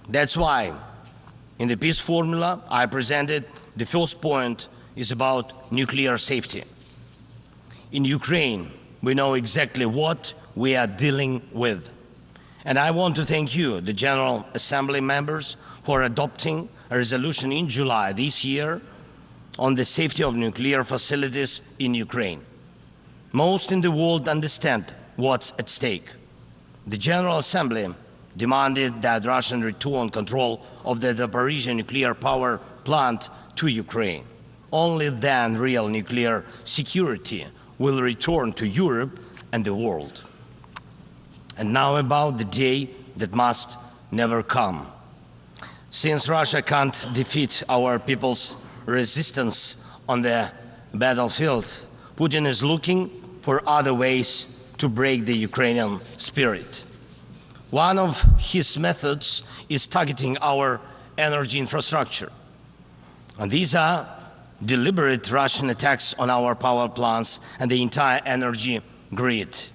That's why in the peace formula I presented, the first point is about nuclear safety. In Ukraine, we know exactly what we are dealing with. And I want to thank you, the General Assembly members, for adopting a resolution in July this year on the safety of nuclear facilities in Ukraine. Most in the world understand what's at stake. The General Assembly demanded that Russian return control of the Zaporizhzhia nuclear power plant to Ukraine. Only then real nuclear security will return to Europe and the world. And now about the day that must never come. Since Russia can't defeat our people's resistance on the battlefield, Putin is looking for other ways to break the Ukrainian spirit. One of his methods is targeting our energy infrastructure. And these are deliberate Russian attacks on our power plants and the entire energy grid.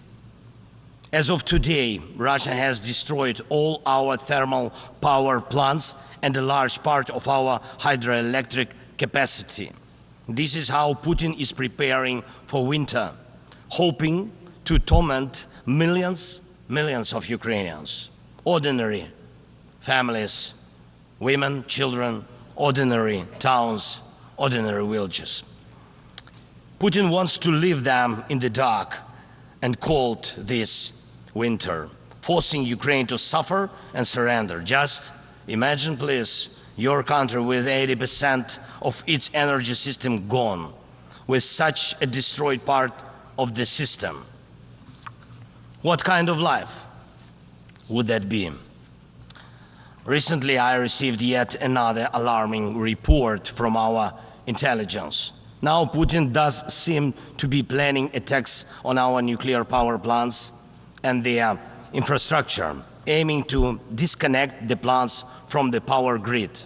As of today, Russia has destroyed all our thermal power plants and a large part of our hydroelectric capacity. This is how Putin is preparing for winter, hoping to torment millions of Ukrainians, ordinary families, women, children, ordinary towns, ordinary villages. Putin wants to leave them in the dark and cold this winter, forcing Ukraine to suffer and surrender. Just imagine, please, your country with 80% of its energy system gone, with such a destroyed part of the system. What kind of life would that be? Recently, I received yet another alarming report from our intelligence. Now Putin does seem to be planning attacks on our nuclear power plants and their infrastructure, aiming to disconnect the plants from the power grid.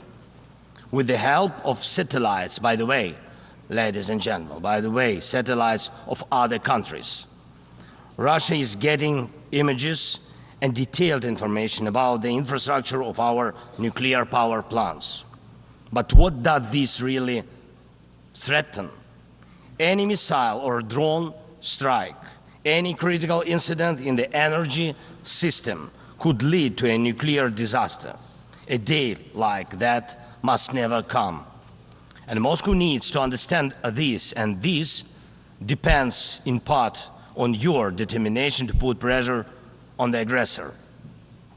With the help of satellites, by the way, ladies and gentlemen, satellites of other countries. Russia is getting images and detailed information about the infrastructure of our nuclear power plants. But what does this really threaten? Any missile or drone strike, any critical incident in the energy system could lead to a nuclear disaster. A day like that must never come. And Moscow needs to understand this, and this depends in part on your determination to put pressure on the aggressor.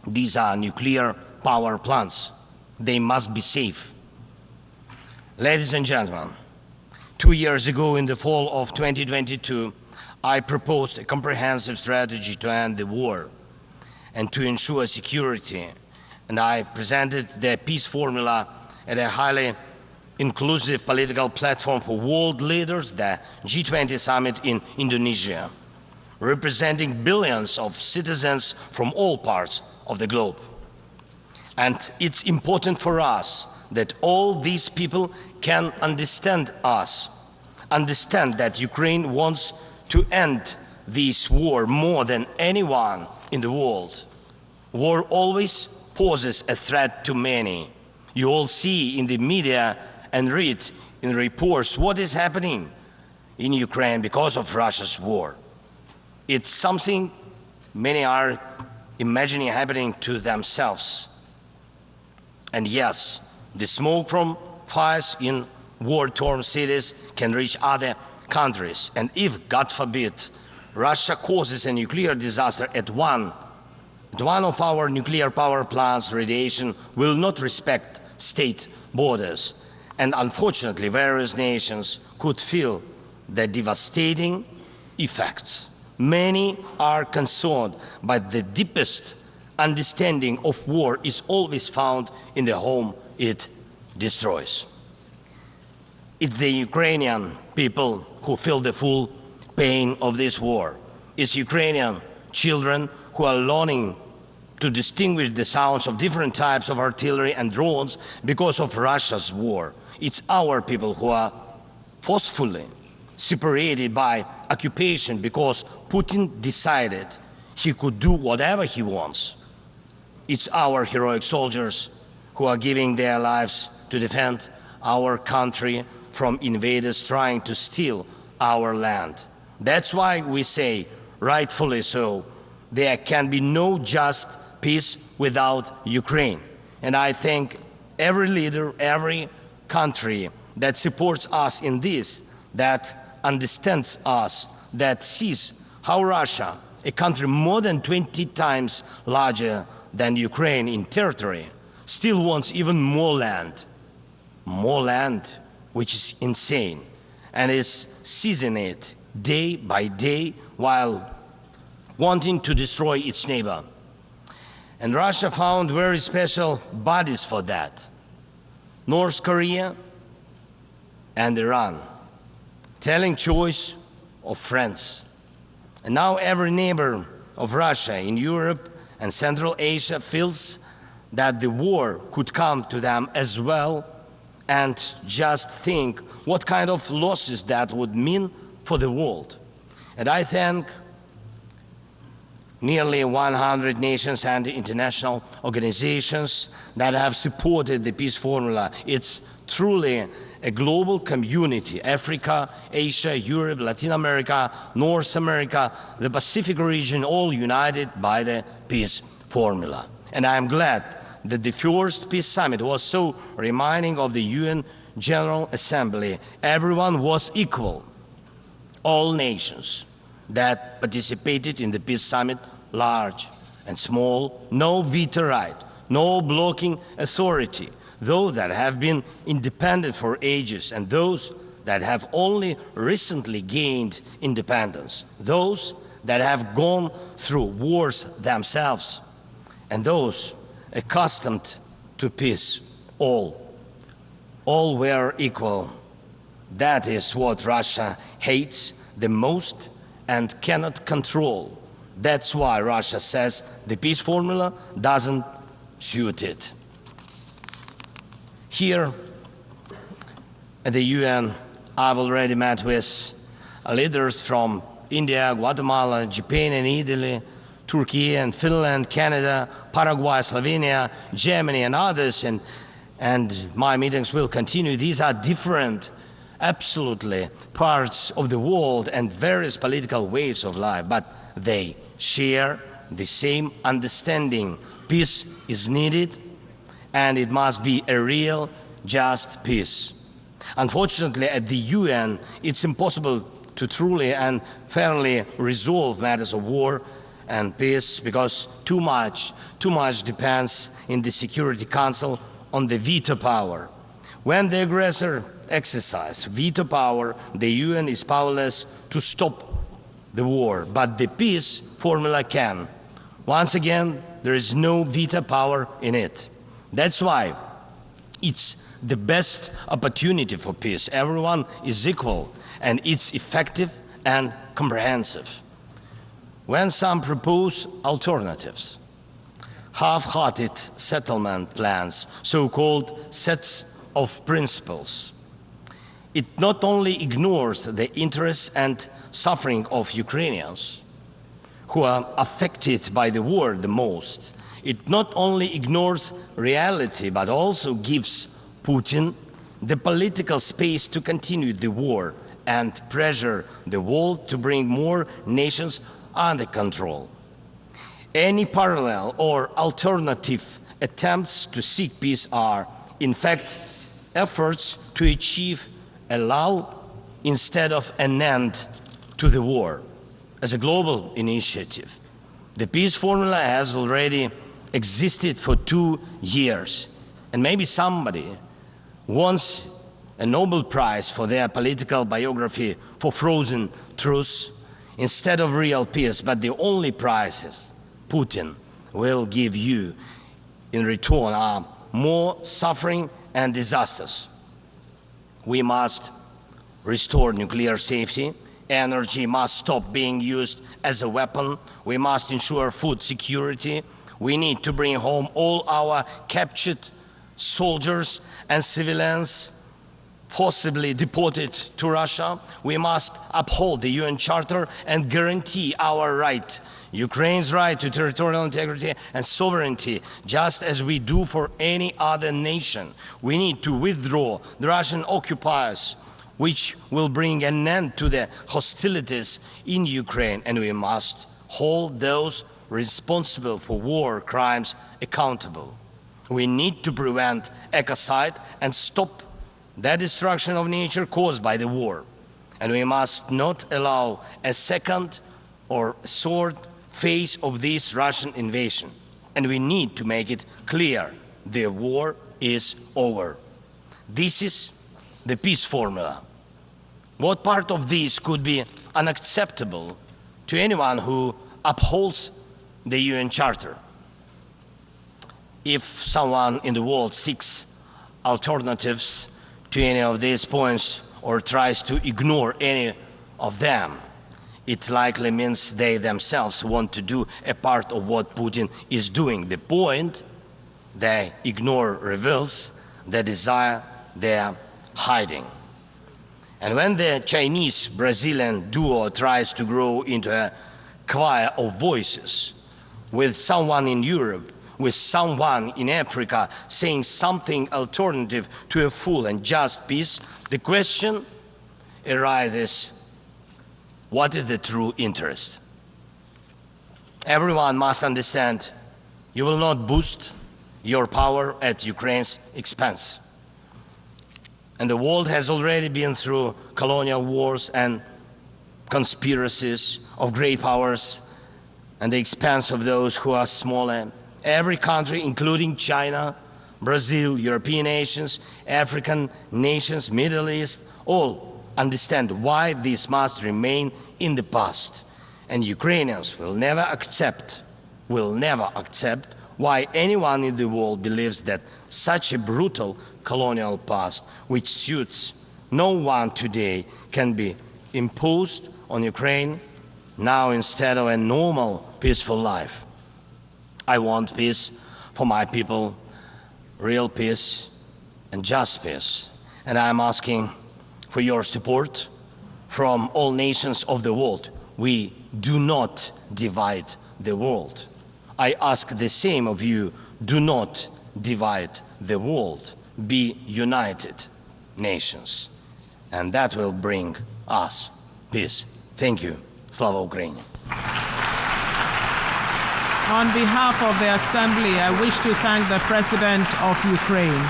These are nuclear power plants. They must be safe. Ladies and gentlemen, 2 years ago, in the fall of 2022, I proposed a comprehensive strategy to end the war and to ensure security, and I presented the peace formula at a highly inclusive political platform for world leaders, the G20 summit in Indonesia, representing billions of citizens from all parts of the globe. And it's important for us that all these people can understand us, understand that Ukraine wants to end this war more than anyone in the world. War always poses a threat to many. You all see in the media and read in reports what is happening in Ukraine because of Russia's war. It's something many are imagining happening to themselves. And yes, the smoke from fires in war-torn cities can reach other countries. And if, God forbid, Russia causes a nuclear disaster at one of our nuclear power plants, radiation will not respect state borders. And unfortunately, various nations could feel the devastating effects. Many are concerned, but the deepest understanding of war is always found in the home it destroys. It's the Ukrainian people who feel the full pain of this war. It's Ukrainian children who are learning to distinguish the sounds of different types of artillery and drones because of Russia's war. It's our people who are forcefully separated by occupation because Putin decided he could do whatever he wants. It's our heroic soldiers who are giving their lives to defend our country from invaders trying to steal our land. That's why we say, rightfully so, there can be no just peace without Ukraine. And I thank every leader, every country that supports us in this, that understands us, that sees how Russia, a country more than 20 times larger than Ukraine in territory, still wants even more land, which is insane, and is seizing it day by day while wanting to destroy its neighbor. And Russia found very special bodies for that: North Korea and Iran, telling choice of friends. And now every neighbor of Russia in Europe and Central Asia feels that the war could come to them as well, and just think what kind of losses that would mean for the world. And I thank nearly 100 nations and international organizations that have supported the peace formula. It's truly a global community: Africa, Asia, Europe, Latin America, North America, the Pacific region, all united by the peace formula. And I am glad that the first peace summit was so reminding of the UN General Assembly. Everyone was equal. All nations that participated in the peace summit, large and small, no veto right, no blocking authority, those that have been independent for ages and those that have only recently gained independence, those that have gone through wars themselves, and those accustomed to peace. All were equal. That is what Russia hates the most and cannot control. That's why Russia says the peace formula doesn't suit it. Here at the UN, I've already met with leaders from India, Guatemala, Japan and Italy, Turkey and Finland, Canada, Paraguay, Slovenia, Germany and others, and my meetings will continue. These are different, absolutely, parts of the world and various political waves of life, but they share the same understanding. Peace is needed, and it must be a real, just peace. Unfortunately, at the UN, it's impossible to truly and fairly resolve matters of war and peace because too much depends in the Security Council on the veto power. When the aggressor exercises veto power, the UN is powerless to stop the war, but the peace formula can. Once again, there is no veto power in it. That's why it's the best opportunity for peace. Everyone is equal, and it's effective and comprehensive. When some propose alternatives, half-hearted settlement plans, so-called sets of principles, it not only ignores the interests and suffering of Ukrainians, who are affected by the war the most. It not only ignores reality, but also gives Putin the political space to continue the war and pressure the world to bring more nations under control. Any parallel or alternative attempts to seek peace are, in fact, efforts to achieve a lull instead of an end to the war. As a global initiative, the peace formula has already existed for 2 years, and maybe somebody wants a Nobel Prize for their political biography for frozen truths instead of real peace, but the only prizes Putin will give you in return are more suffering and disasters. We must restore nuclear safety. Energy must stop being used as a weapon. We must ensure food security. We need to bring home all our captured soldiers and civilians. forcibly deported to Russia. We must uphold the UN Charter and guarantee our right, Ukraine's right to territorial integrity and sovereignty, just as we do for any other nation. We need to withdraw the Russian occupiers, which will bring an end to the hostilities in Ukraine, and we must hold those responsible for war crimes accountable. We need to prevent ecocide and stop the destruction of nature caused by the war. And we must not allow a second or third phase of this Russian invasion. And we need to make it clear the war is over. This is the peace formula. What part of this could be unacceptable to anyone who upholds the UN Charter? If someone in the world seeks alternatives to any of these points or tries to ignore any of them, it likely means they themselves want to do a part of what Putin is doing. The point they ignore reveals the desire they are hiding. And when the Chinese-Brazilian duo tries to grow into a choir of voices, with someone in Europe, with someone in Africa saying something alternative to a full and just peace, the question arises, what is the true interest? Everyone must understand you will not boost your power at Ukraine's expense. And the world has already been through colonial wars and conspiracies of great powers at the expense of those who are smaller. Every country, including China, Brazil, European nations, African nations, Middle East, all understand why this must remain in the past. And Ukrainians will never accept why anyone in the world believes that such a brutal colonial past, which suits no one today, can be imposed on Ukraine now instead of a normal, peaceful life. I want peace for my people, real peace and just peace. And I'm asking for your support from all nations of the world. We do not divide the world. I ask the same of you, do not divide the world. Be united nations. And that will bring us peace. Thank you. Slava Ukraini. On behalf of the Assembly, I wish to thank the President of Ukraine.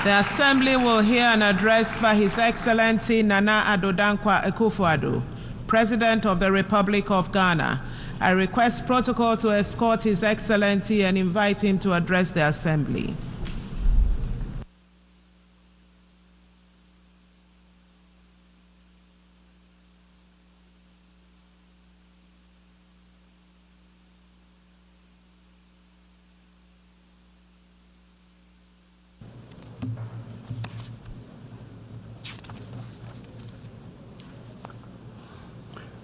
The Assembly will hear an address by His Excellency Nana Akufo-Addo, President of the Republic of Ghana. I request protocol to escort His Excellency and invite him to address the Assembly.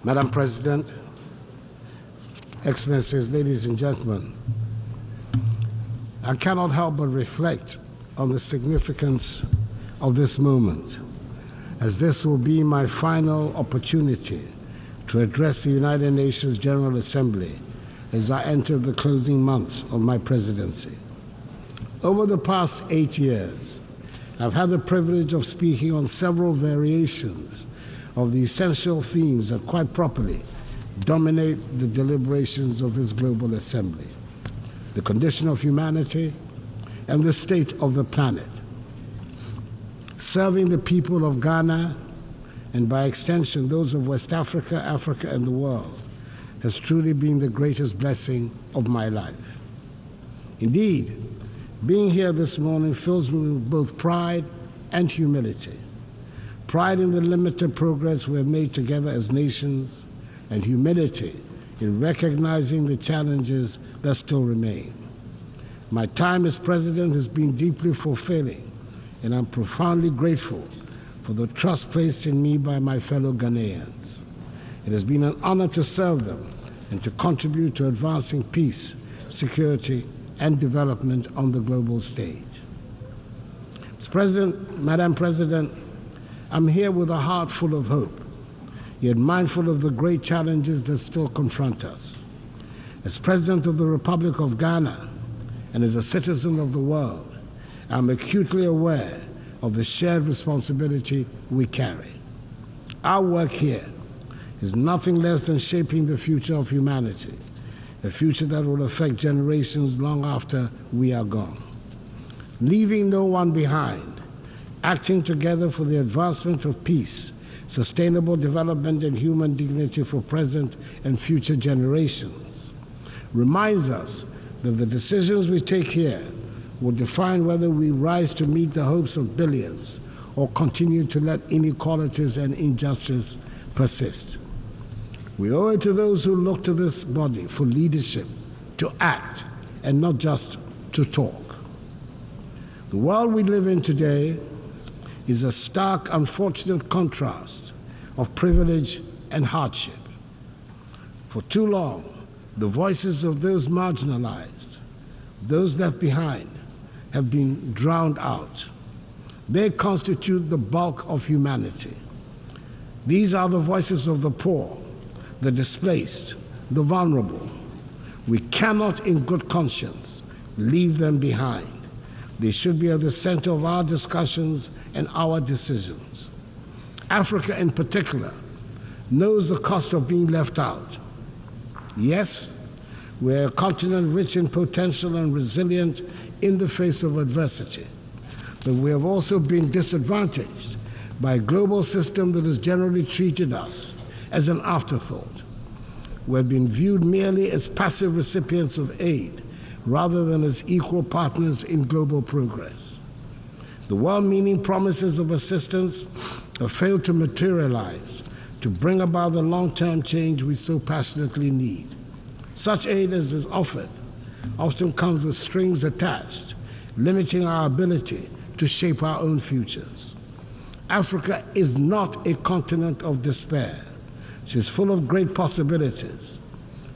Madam President, Excellencies, ladies and gentlemen, I cannot help but reflect on the significance of this moment, as this will be my final opportunity to address the United Nations General Assembly as I enter the closing months of my presidency. Over the past 8 years, I've had the privilege of speaking on several variations of the essential themes that quite properly dominate the deliberations of this global assembly: the condition of humanity and the state of the planet. Serving the people of Ghana, and by extension those of West Africa, Africa, and the world, has truly been the greatest blessing of my life. Indeed, being here this morning fills me with both pride and humility. Pride in the limited progress we have made together as nations, and humility in recognizing the challenges that still remain. My time as president has been deeply fulfilling, and I'm profoundly grateful for the trust placed in me by my fellow Ghanaians. It has been an honor to serve them and to contribute to advancing peace, security, and development on the global stage. Mr. President, Madam President, I'm here with a heart full of hope, yet mindful of the great challenges that still confront us. As President of the Republic of Ghana and as a citizen of the world, I'm acutely aware of the shared responsibility we carry. Our work here is nothing less than shaping the future of humanity, a future that will affect generations long after we are gone. Leaving no one behind, acting together for the advancement of peace, sustainable development, and human dignity for present and future generations, reminds us that the decisions we take here will define whether we rise to meet the hopes of billions or continue to let inequalities and injustice persist. We owe it to those who look to this body for leadership, to act, and not just to talk. The world we live in today is a stark, unfortunate contrast of privilege and hardship. For too long, the voices of those marginalized, those left behind, have been drowned out. They constitute the bulk of humanity. These are the voices of the poor, the displaced, the vulnerable. We cannot, in good conscience, leave them behind. They should be at the center of our discussions and our decisions. Africa, in particular, knows the cost of being left out. Yes, we're a continent rich in potential and resilient in the face of adversity, but we have also been disadvantaged by a global system that has generally treated us as an afterthought. We've been viewed merely as passive recipients of aid rather than as equal partners in global progress. The well-meaning promises of assistance have failed to materialize to bring about the long-term change we so passionately need. Such aid as is offered often comes with strings attached, limiting our ability to shape our own futures. Africa is not a continent of despair. She's full of great possibilities.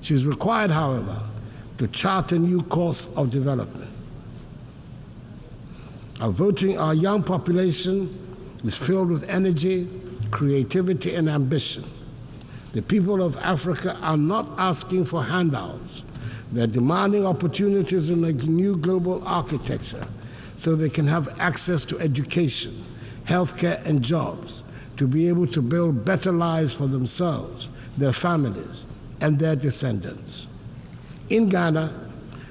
She's required, however, to chart a new course of development. Our young population is filled with energy, creativity, and ambition. The people of Africa are not asking for handouts. They're demanding opportunities in a new global architecture so they can have access to education, healthcare, and jobs to be able to build better lives for themselves, their families, and their descendants. In Ghana,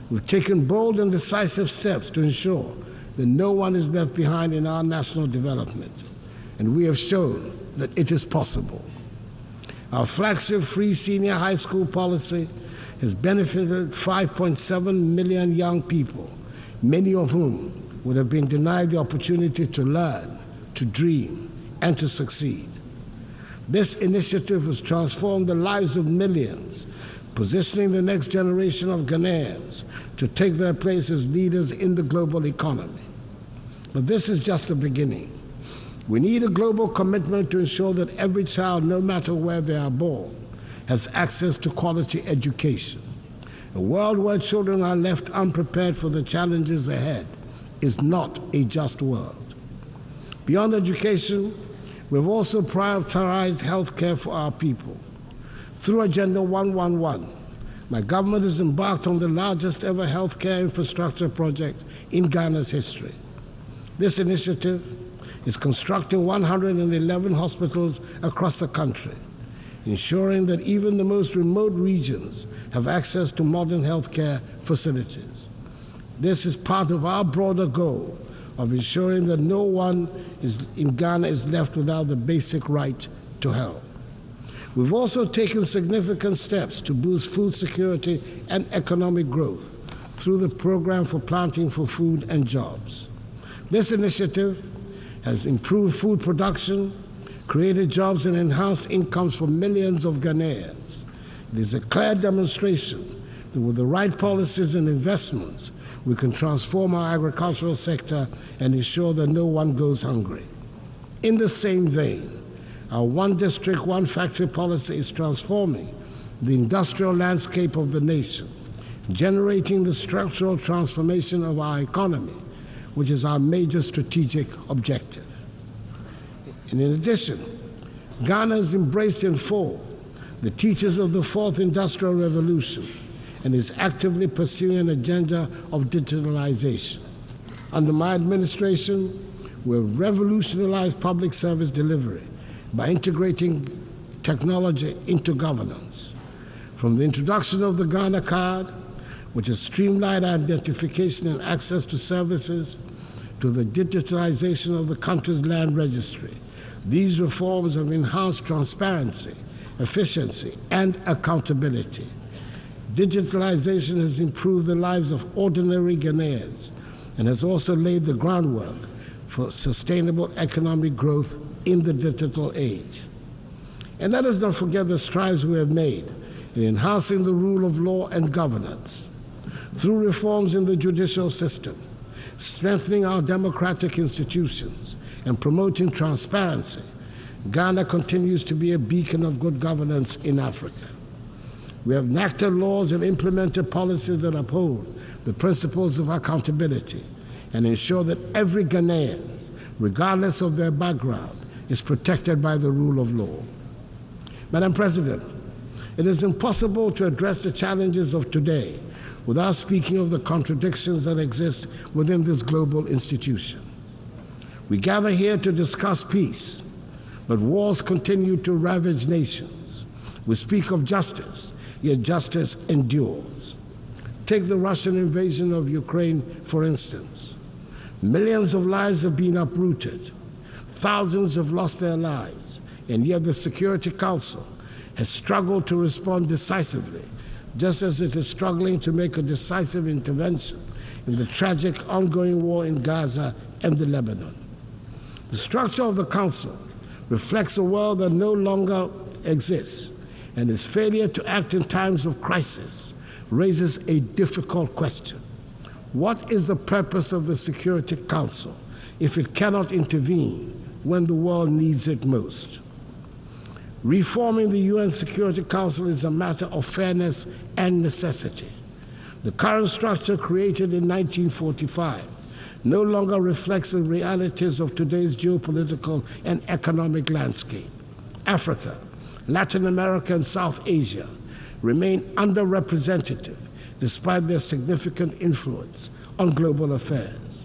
we've taken bold and decisive steps to ensure that no one is left behind in our national development, and we have shown that it is possible. Our flagship free senior high school policy has benefited 5.7 million young people, many of whom would have been denied the opportunity to learn, to dream, and to succeed. This initiative has transformed the lives of millions, positioning the next generation of Ghanaians to take their place as leaders in the global economy. But this is just the beginning. We need a global commitment to ensure that every child, no matter where they are born, has access to quality education. A world where children are left unprepared for the challenges ahead is not a just world. Beyond education, we've also prioritized health care for our people. Through Agenda 111, my government has embarked on the largest ever healthcare infrastructure project in Ghana's history. This initiative is constructing 111 hospitals across the country, ensuring that even the most remote regions have access to modern healthcare facilities. This is part of our broader goal of ensuring that no one in Ghana is left without the basic right to health. We've also taken significant steps to boost food security and economic growth through the Program for Planting for Food and Jobs. This initiative has improved food production, created jobs, and enhanced incomes for millions of Ghanaians. It is a clear demonstration that with the right policies and investments, we can transform our agricultural sector and ensure that no one goes hungry. In the same vein, our one district, one factory policy is transforming the industrial landscape of the nation, generating the structural transformation of our economy, which is our major strategic objective. And in addition, Ghana has embraced in full the teachings of the Fourth Industrial Revolution and is actively pursuing an agenda of digitalization. Under my administration, we've revolutionized public service delivery by integrating technology into governance. From the introduction of the Ghana card, which has streamlined identification and access to services, to the digitalization of the country's land registry, these reforms have enhanced transparency, efficiency, and accountability. Digitalization has improved the lives of ordinary Ghanaians and has also laid the groundwork for sustainable economic growth in the digital age. And let us not forget the strides we have made in enhancing the rule of law and governance through reforms in the judicial system, strengthening our democratic institutions, and promoting transparency. Ghana continues to be a beacon of good governance in Africa. We have enacted laws and implemented policies that uphold the principles of accountability and ensure that every Ghanaian, regardless of their background, is protected by the rule of law. Madam President, it is impossible to address the challenges of today without speaking of the contradictions that exist within this global institution. We gather here to discuss peace, but wars continue to ravage nations. We speak of justice, yet justice endures. Take the Russian invasion of Ukraine, for instance. Millions of lives have been uprooted. Thousands have lost their lives, and yet the Security Council has struggled to respond decisively, just as it is struggling to make a decisive intervention in the tragic ongoing war in Gaza and the Lebanon. The structure of the Council reflects a world that no longer exists, and its failure to act in times of crisis raises a difficult question. What is the purpose of the Security Council if it cannot intervene when the world needs it most? Reforming the UN Security Council is a matter of fairness and necessity. The current structure, created in 1945, no longer reflects the realities of today's geopolitical and economic landscape. Africa, Latin America, and South Asia remain underrepresented despite their significant influence on global affairs.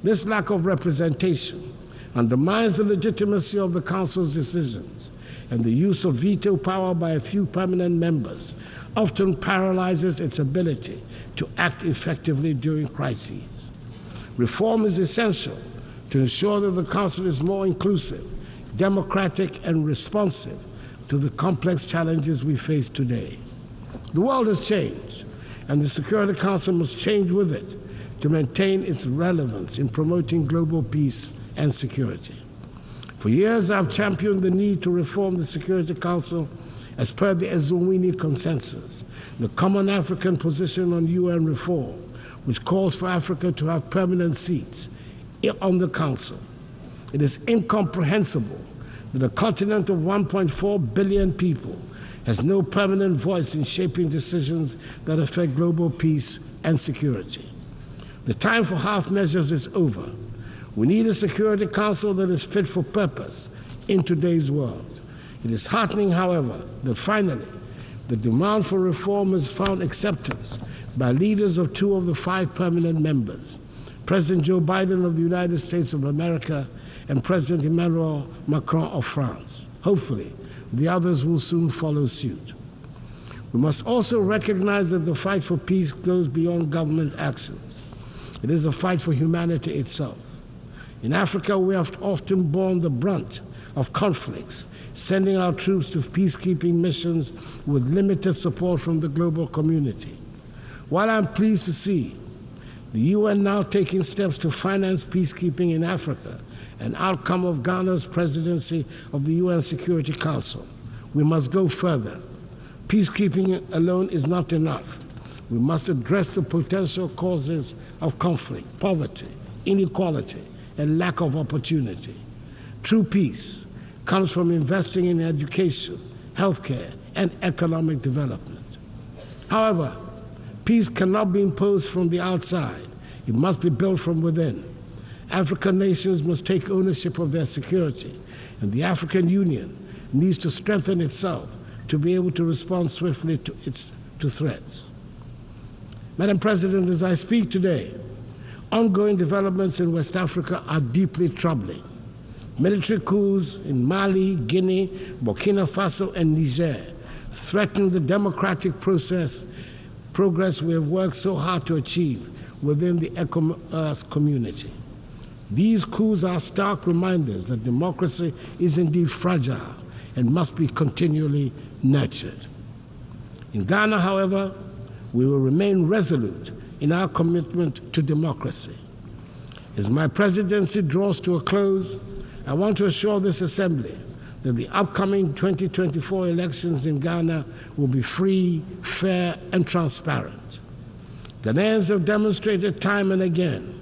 This lack of representation undermines the legitimacy of the Council's decisions, and the use of veto power by a few permanent members often paralyzes its ability to act effectively during crises. Reform is essential to ensure that the Council is more inclusive, democratic, and responsive to the complex challenges we face today. The world has changed, and the Security Council must change with it to maintain its relevance in promoting global peace and security. For years, I've championed the need to reform the Security Council as per the Ezulwini Consensus, the common African position on UN reform, which calls for Africa to have permanent seats on the Council. It is incomprehensible that a continent of 1.4 billion people has no permanent voice in shaping decisions that affect global peace and security. The time for half measures is over. We need a Security Council that is fit for purpose in today's world. It is heartening, however, that finally the demand for reform has found acceptance by leaders of 2 of the 5 permanent members, President Joe Biden of the United States of America and President Emmanuel Macron of France. Hopefully, the others will soon follow suit. We must also recognize that the fight for peace goes beyond government actions. It is a fight for humanity itself. In Africa, we have often borne the brunt of conflicts, sending our troops to peacekeeping missions with limited support from the global community. While I'm pleased to see the UN now taking steps to finance peacekeeping in Africa, an outcome of Ghana's presidency of the UN Security Council, we must go further. Peacekeeping alone is not enough. We must address the potential causes of conflict, poverty, inequality, and lack of opportunity. True peace comes from investing in education, healthcare, and economic development. However, peace cannot be imposed from the outside. It must be built from within. African nations must take ownership of their security, and the African Union needs to strengthen itself to be able to respond swiftly to threats. Madam President, as I speak today, ongoing developments in West Africa are deeply troubling. Military coups in Mali, Guinea, Burkina Faso, and Niger threaten the democratic progress we have worked so hard to achieve within the ECOWAS community. These coups are stark reminders that democracy is indeed fragile and must be continually nurtured. In Ghana, however, we will remain resolute in our commitment to democracy. As my presidency draws to a close, I want to assure this Assembly that the upcoming 2024 elections in Ghana will be free, fair, and transparent. Ghanaians have demonstrated time and again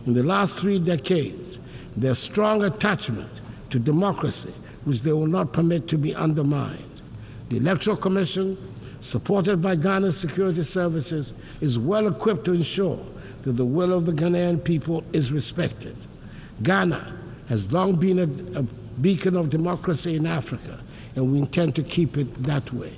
in the last 3 decades their strong attachment to democracy, which they will not permit to be undermined. The Electoral Commission, supported by Ghana's security services, is well equipped to ensure that the will of the Ghanaian people is respected. Ghana has long been a beacon of democracy in Africa, and we intend to keep it that way.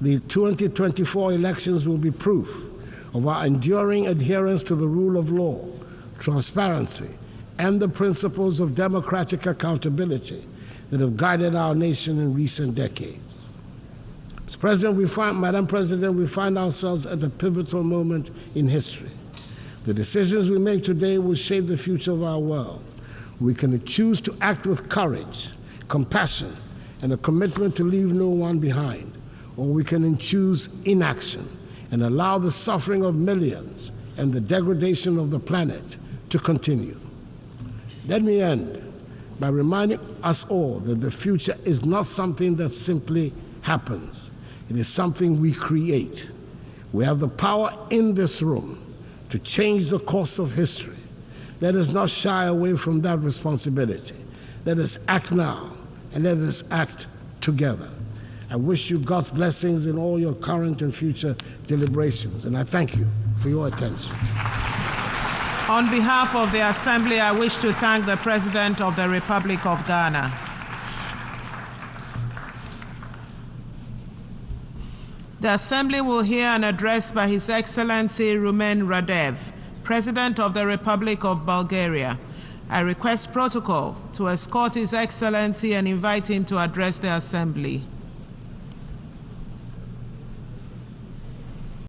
The 2024 elections will be proof of our enduring adherence to the rule of law, transparency, and the principles of democratic accountability that have guided our nation in recent decades. Madam President, we find ourselves at a pivotal moment in history. The decisions we make today will shape the future of our world. We can choose to act with courage, compassion, and a commitment to leave no one behind, or we can choose inaction and allow the suffering of millions and the degradation of the planet to continue. Let me end by reminding us all that the future is not something that simply happens. It is something we create. We have the power in this room to change the course of history. Let us not shy away from that responsibility. Let us act now, and let us act together. I wish you God's blessings in all your current and future deliberations, and I thank you for your attention. On behalf of the Assembly, I wish to thank the President of the Republic of Ghana. The Assembly will hear an address by His Excellency Rumen Radev, President of the Republic of Bulgaria. I request protocol to escort His Excellency and invite him to address the Assembly.